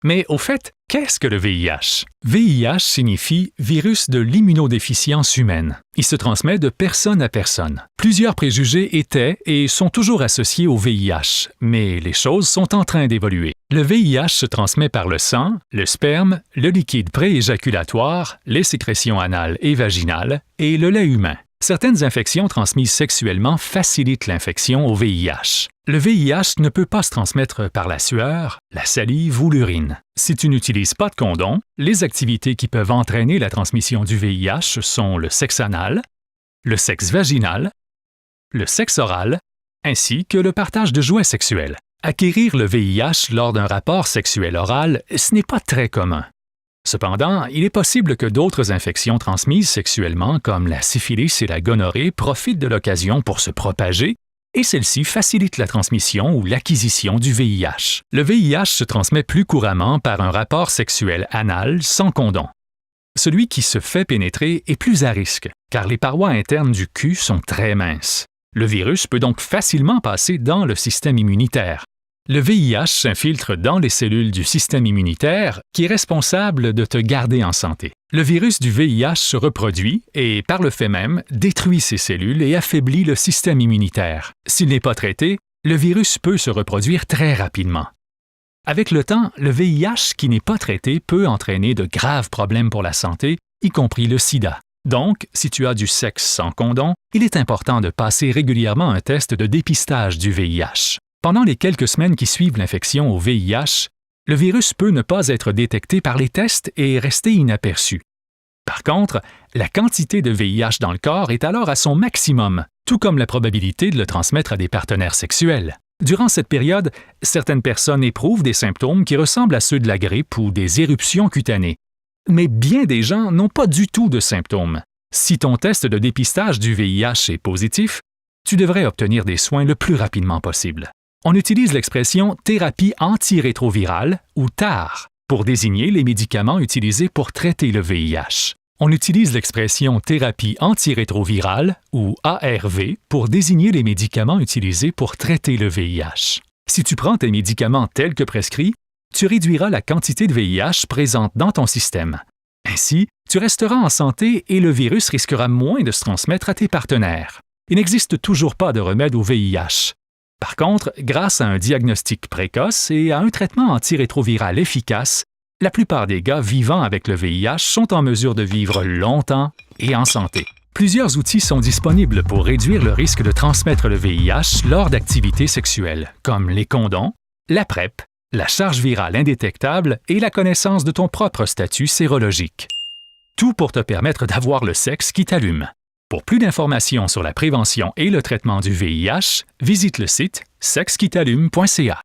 Mais au fait, qu'est-ce que le VIH? VIH signifie virus de l'immunodéficience humaine. Il se transmet de personne à personne. Plusieurs préjugés étaient et sont toujours associés au VIH, mais les choses sont en train d'évoluer. Le VIH se transmet par le sang, le sperme, le liquide prééjaculatoire, les sécrétions anales et vaginales et le lait humain. Certaines infections transmises sexuellement facilitent l'infection au VIH. Le VIH ne peut pas se transmettre par la sueur, la salive ou l'urine. Si tu n'utilises pas de condom, les activités qui peuvent entraîner la transmission du VIH sont le sexe anal, le sexe vaginal, le sexe oral, ainsi que le partage de jouets sexuels. Acquérir le VIH lors d'un rapport sexuel oral, ce n'est pas très commun. Cependant, il est possible que d'autres infections transmises sexuellement, comme la syphilis et la gonorrhée, profitent de l'occasion pour se propager, et celle-ci facilite la transmission ou l'acquisition du VIH. Le VIH se transmet plus couramment par un rapport sexuel anal sans condom. Celui qui se fait pénétrer est plus à risque, car les parois internes du cul sont très minces. Le virus peut donc facilement passer dans le système immunitaire. Le VIH s'infiltre dans les cellules du système immunitaire qui est responsable de te garder en santé. Le virus du VIH se reproduit et, par le fait même, détruit ces cellules et affaiblit le système immunitaire. S'il n'est pas traité, le virus peut se reproduire très rapidement. Avec le temps, le VIH qui n'est pas traité peut entraîner de graves problèmes pour la santé, y compris le sida. Donc, si tu as du sexe sans condom, il est important de passer régulièrement un test de dépistage du VIH. Pendant les quelques semaines qui suivent l'infection au VIH, le virus peut ne pas être détecté par les tests et rester inaperçu. Par contre, la quantité de VIH dans le corps est alors à son maximum, tout comme la probabilité de le transmettre à des partenaires sexuels. Durant cette période, certaines personnes éprouvent des symptômes qui ressemblent à ceux de la grippe ou des éruptions cutanées. Mais bien des gens n'ont pas du tout de symptômes. Si ton test de dépistage du VIH est positif, tu devrais obtenir des soins le plus rapidement possible. On utilise l'expression « thérapie antirétrovirale » ou TAR pour désigner les médicaments utilisés pour traiter le VIH. On utilise l'expression « thérapie antirétrovirale » ou ARV pour désigner les médicaments utilisés pour traiter le VIH. Si tu prends tes médicaments tels que prescrits, tu réduiras la quantité de VIH présente dans ton système. Ainsi, tu resteras en santé et le virus risquera moins de se transmettre à tes partenaires. Il n'existe toujours pas de remède au VIH. Par contre, grâce à un diagnostic précoce et à un traitement antirétroviral efficace, la plupart des gars vivant avec le VIH sont en mesure de vivre longtemps et en santé. Plusieurs outils sont disponibles pour réduire le risque de transmettre le VIH lors d'activités sexuelles, comme les condoms, la PrEP, la charge virale indétectable et la connaissance de ton propre statut sérologique. Tout pour te permettre d'avoir le sexe qui t'allume. Pour plus d'informations sur la prévention et le traitement du VIH, visite le site sexequitallume.ca.